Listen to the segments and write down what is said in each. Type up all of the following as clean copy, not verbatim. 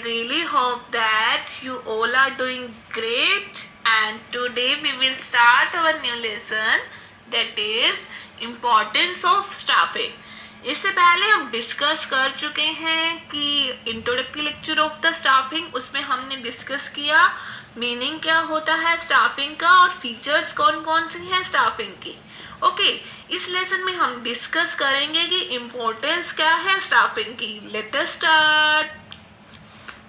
really hope that you all are doing great, and today we will start our new lesson, that is importance of staffing. इससे पहले हम discuss कर चुके हैं कि introductory lecture of the staffing, उसमें हमने डिस्कस किया मीनिंग क्या होता है स्टाफिंग का और फीचर्स कौन कौन सी हैं स्टाफिंग की. ओके, इस लेसन में हम डिस्कस करेंगे कि इम्पोर्टेंस क्या है स्टाफिंग की. Let us start.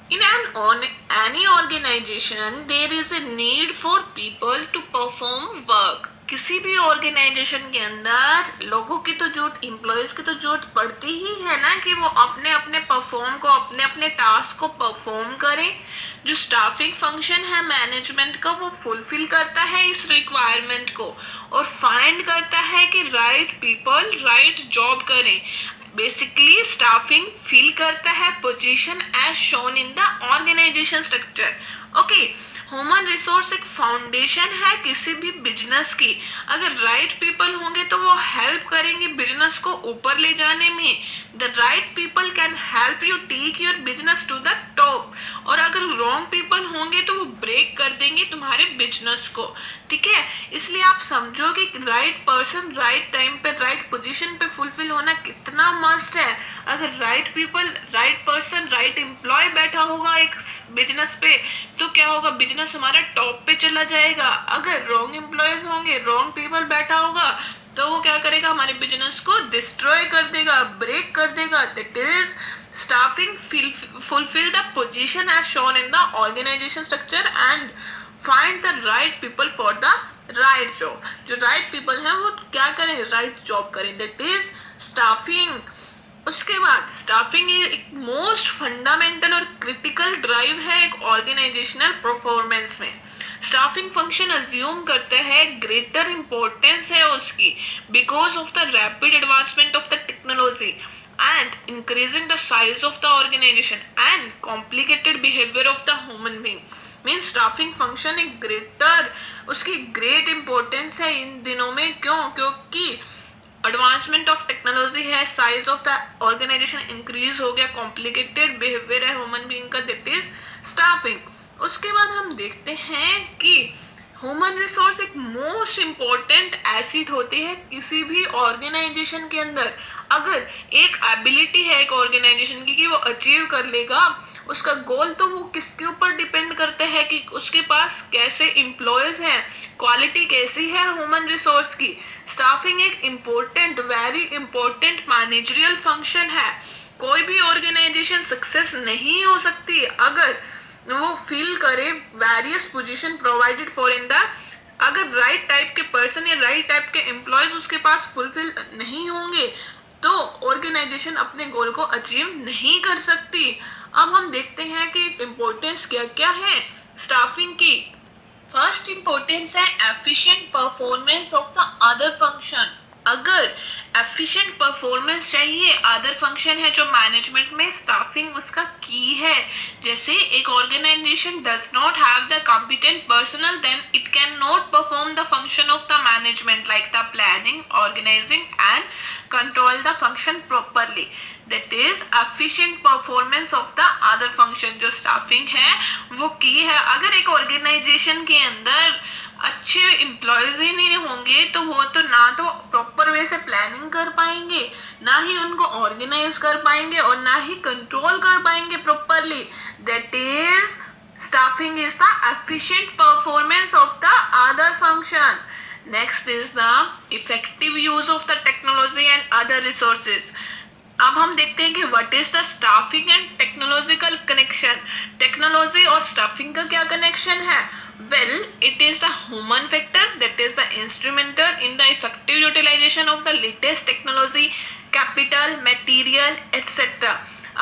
In any organization, there is a need for people to perform work. किसी भी ऑर्गेनाइजेशन के अंदर लोगों की तो जरूरत, एम्प्लॉयज की तो जरूरत पड़ती ही है ना कि वो अपने अपने परफॉर्म को, अपने अपने टास्क को परफॉर्म करें. जो स्टाफिंग फंक्शन है मैनेजमेंट का, वो फुलफिल करता है इस रिक्वायरमेंट को और फाइंड करता है कि राइट पीपल राइट जॉब करें. बेसिकली स्टाफिंग फिल करता है position as shown in the organisation structure. Okay, human resource एक फाउंडेशन है किसी भी बिजनेस की. अगर राइट पीपल होंगे तो वो हेल्प करेंगे बिजनेस को ऊपर ले जाने में. The right people can help you take your business to the top. और अगर रॉन्ग पीपल होंगे तो वो ब्रेक कर देंगे तुम्हारे बिजनेस को. ठीक है, इसलिए आप समझो कि राइट पर्सन राइट टाइम पे राइट पोजीशन पे फुलफिल होना कितना मस्ट है. अगर right people right person right employ बैठा होगा एक बिजनेस पे तो क्या होगा, बिजनेस हमारा टॉप पे चला जाएगा. अगर रॉन्ग एम्प्लॉयज होंगे, रॉन्ग पीपल बैठा होगा तो वो क्या करेगा, हमारे बिजनेस को डिस्ट्रॉय कर देगा, ब्रेक कर देगा. That is staffing fulfill the position as shown in the organization structure and find the right people for the right job. जो right people हैं वो क्या करें, right job करें. that is staffing. उसके बाद स्टाफिंग एक मोस्ट फंडामेंटल और क्रिटिकल ड्राइव है एक ऑर्गेनाइजेशनल परफॉर्मेंस में. स्टाफिंग फंक्शन अज्यूम करता है ग्रेटर इंपॉर्टेंस है उसकी because of the rapid advancement of the technology and increasing the size of the organization and complicated behavior of the human being. means staffing function एक greater, उसकी great importance है इन दिनों में. क्यों? क्योंकि एडवांसमेंट ऑफ टेक्नोलॉजी है, size of the organisation increase हो गया, कॉम्प्लिकेटेड बिहेवियर है ह्यूमन बीइंग का, दैट इज स्टाफिंग. उसके बाद हम देखते हैं कि ह्यूमन रिसोर्स एक मोस्ट इम्पॉर्टेंट एसिड होती है किसी भी ऑर्गेनाइजेशन के अंदर. अगर एक एबिलिटी है एक ऑर्गेनाइजेशन की कि वो अचीव कर लेगा उसका गोल, तो वो किसके ऊपर डिपेंड करता है कि उसके पास कैसे एम्प्लॉयज हैं, क्वालिटी कैसी है ह्यूमन रिसोर्स की. स्टाफिंग एक important, very important managerial function है. कोई भी ऑर्गेनाइजेशन सक्सेस नहीं हो सकती अगर वो फिल करे various position provided for in the, अगर राइट टाइप के पर्सन या राइट टाइप के एम्प्लॉयज उसके पास फुलफिल नहीं होंगे तो ऑर्गेनाइजेशन अपने गोल को अचीव नहीं कर सकती. अब हम देखते हैं कि इम्पोर्टेंस क्या क्या है स्टाफिंग की. फर्स्ट इम्पोर्टेंस है efficient performance of the other function. अगर एफिशिएंट परफॉर्मेंस चाहिए, अदर फंक्शन है जो मैनेजमेंट में, स्टाफिंग उसका की है. जैसे एक organisation does not have the competent personnel, then it can not perform the function of the management like the planning, organising and control the function properly. That is efficient performance of the other function. जो staffing है वो की है. अगर एक organisation के अंदर अच्छे एम्प्लॉयज ही नहीं होंगे तो वो तो ना तो प्रॉपर वे से प्लानिंग कर पाएंगे, ना ही उनको ऑर्गेनाइज कर पाएंगे और ना ही कंट्रोल कर पाएंगे properly. That is staffing is the efficient performance of the other function. Next is the effective use of the technology and other resources. अब हम देखते हैं कि what is the staffing and technological connection. Technology और staffing का क्या connection है? Well, it is the human factor that is the instrumental in the effective utilization of the latest technology, capital, material, etc.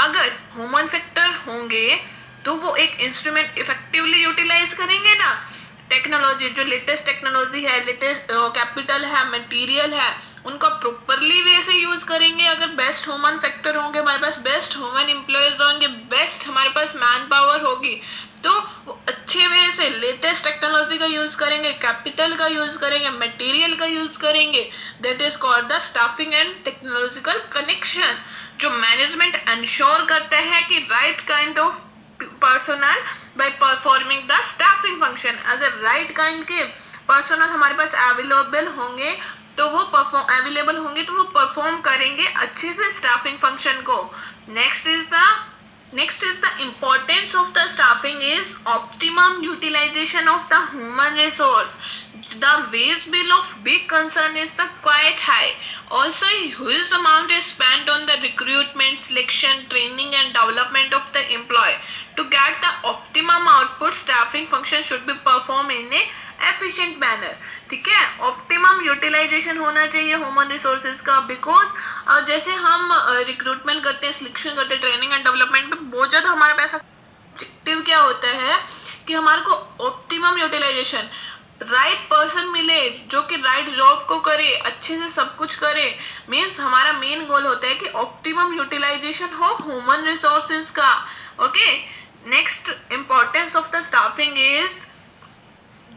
अगर human factor होंगे तो वो एक instrument effectively utilise करेंगे ना. टेक्नोलॉजी, जो लेटेस्ट टेक्नोलॉजी है, लेटेस्ट कैपिटल है, मटेरियल है, उनका प्रॉपरली वे से यूज करेंगे. अगर बेस्ट ह्यूमन फैक्टर होंगे, हमारे पास बेस्ट ह्यूमन एम्प्लॉयज होंगे, बेस्ट हमारे पास मैन पावर होगी, तो वो अच्छे वे से लेटेस्ट टेक्नोलॉजी का यूज करेंगे, कैपिटल का यूज करेंगे, मटेरियल का यूज करेंगे. That is called the staffing and technological connection. जो मैनेजमेंट इंश्योर करता है कि right kind of personnel by performing the staffing function. अगर right kind के personnel हमारे पास available होंगे तो वो अवेलेबल होंगे तो वो परफॉर्म करेंगे अच्छे से स्टाफिंग फंक्शन को. Next is the importance of the staffing is optimum utilization of the human resource. The wage bill of big concern is the quite high. Also, huge amount is spent on the recruitment, selection, training and development of the employee. To get the optimum output, staffing function should be performed in a efficient manner. ठीक है, optimum utilisation होना चाहिए human resources का. Because जैसे हम recruitment करते हैं, selection करते हैं, ट्रेनिंग एंड डेवलपमेंट पे बहुत ज़्यादा हमारे पास ऑब्जेक्टिव क्या होता है कि हमारे को ऑप्टिमम यूटिलाइजेशन, राइट पर्सन मिले जो कि राइट जॉब को करे, अच्छे से सब कुछ करे. मीन्स हमारा मेन गोल होता है कि ऑप्टिमम यूटिलाइजेशन हो ह्यूमन रिसोर्सेज का. Okay, next importance of the staffing is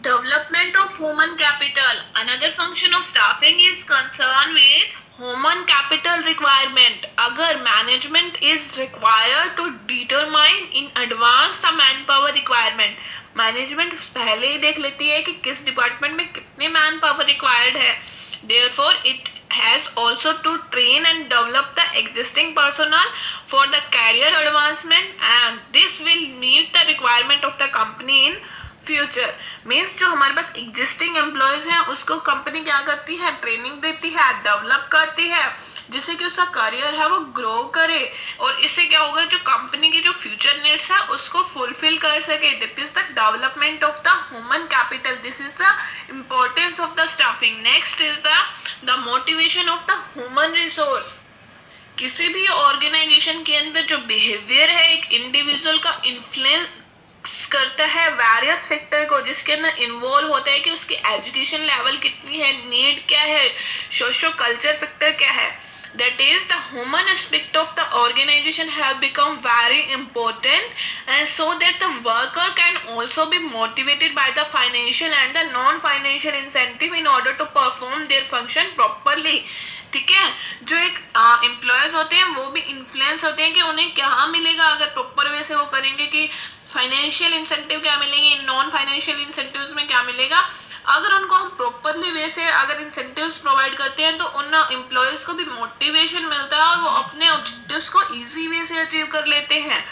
development of human capital. Another function of staffing is concerned with human capital requirement. अगर management is required to determine in advance the manpower requirement, management पहले ही देख लेती है कि किस department में कितने manpower required है. Therefore, it has also to train and develop the existing personnel for the career advancement, and this will meet the requirement of the company in future. Means जो हमारे पास एग्जिस्टिंग एम्प्लॉयज हैं उसको company क्या करती है, training देती है, develop करती है, जिससे कि उसका करियर है वो ग्रो करे और इससे क्या होगा, जो कंपनी की जो फ्यूचर नीड्स है उसको फुलफिल कर सके. That is the development of the human capital. This is the importance of the staffing. Next is the motivation of the human resource. किसी भी ऑर्गेनाइजेशन के अंदर जो बिहेवियर है एक इंडिविजुअल का इन्फ्लुएंस करता है वेरियस फैक्टर को, जिसके अंदर इन्वॉल्व होता है कि उसकी एजुकेशन लेवल कितनी है, नीड क्या है, सोशो कल्चर फैक्टर क्या है. That is the human aspect of the organization have become very important, and so that the worker can also be motivated by the financial and the non-financial incentive in order to perform their function properly. ठीक है, जो एक employees होते हैं वो भी influence होते हैं कि उन्हें क्या मिलेगा अगर प्रॉपर वे से वो करेंगे, कि फाइनेंशियल इंसेंटिव क्या मिलेंगे, नॉन फाइनेंशियल इंसेंटिव्स में क्या मिलेगा. अगर उनको हम प्रॉपरली वे से अगर इंसेंटिव्स प्रोवाइड करते हैं तो उन एम्प्लॉयज़ को भी मोटिवेशन मिलता है और वो अपने ऑब्जेक्टिव्स को इजी वे से अचीव कर लेते हैं.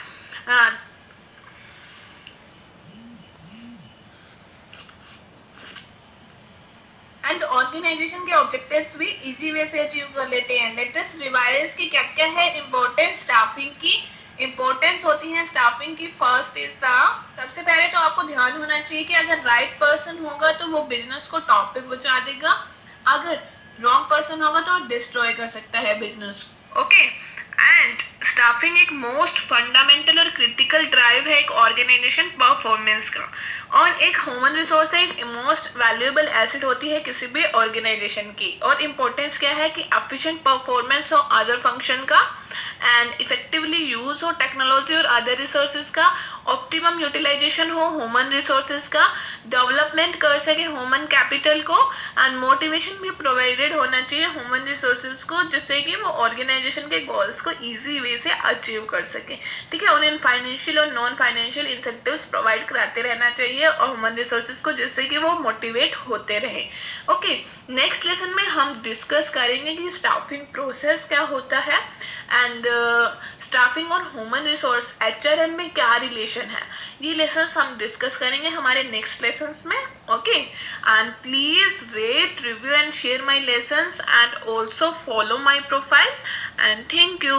एंड ऑर्गेनाइजेशन के ऑब्जेक्टिव्स भी इजी वे से अचीव कर लेते हैं. लेटेस्ट रिवाइज की क्या क्या है इंपॉर्टेंट स्टाफिंग की इंपॉर्टेंस होती है स्टाफिंग की. फर्स्ट इज द, सबसे पहले तो आपको ध्यान होना चाहिए कि अगर राइट पर्सन होगा तो वो बिजनेस को टॉप पे पहुंचा देगा, अगर रॉन्ग पर्सन होगा तो डिस्ट्रॉय कर सकता है बिजनेस. ओके, एंड स्टाफिंग एक मोस्ट फंडामेंटल और क्रिटिकल ड्राइव है एक ऑर्गेनाइजेशन परफॉर्मेंस का, और एक ह्यूमन रिसोर्स एक मोस्ट वैल्यूएबल एसेट होती है किसी भी ऑर्गेनाइजेशन की. और इम्पोर्टेंस क्या है कि एफिशिएंट परफॉर्मेंस हो अदर फंक्शन का, एंड इफेक्टिवली यूज हो टेक्नोलॉजी और अदर रिसोर्सेज का, ऑप्टिमम यूटिलाइजेशन हो ह्यूमन रिसोर्सेज का, डेवलपमेंट कर सके ह्यूमन कैपिटल को, एंड मोटिवेशन भी प्रोवाइडेड होना चाहिए ह्यूमन रिसोर्सेज को, जिससे कि वो ऑर्गेनाइजेशन के गोल्स को ईजी वे से अचीव कर सके. ठीक है, उन्हें फाइनेंशियल और नॉन फाइनेंशियल इंसेंटिव्स प्रोवाइड कराते रहना चाहिए और ह्यूमन रिसोर्सेज को, जिससे कि वो मोटिवेट होते रहे. ओके, नेक्स्ट लेसन में हम डिस्कस करेंगे कि स्टाफिंग प्रोसेस क्या होता है एंड स्टाफिंग और ह्यूमन रिसोर्स HRM में क्या रिलेशन है. ये लेसन्स हम डिस्कस करेंगे हमारे नेक्स्ट लेसन्स में. Okay, and please rate, review and share my lessons and also follow my profile, and thank you.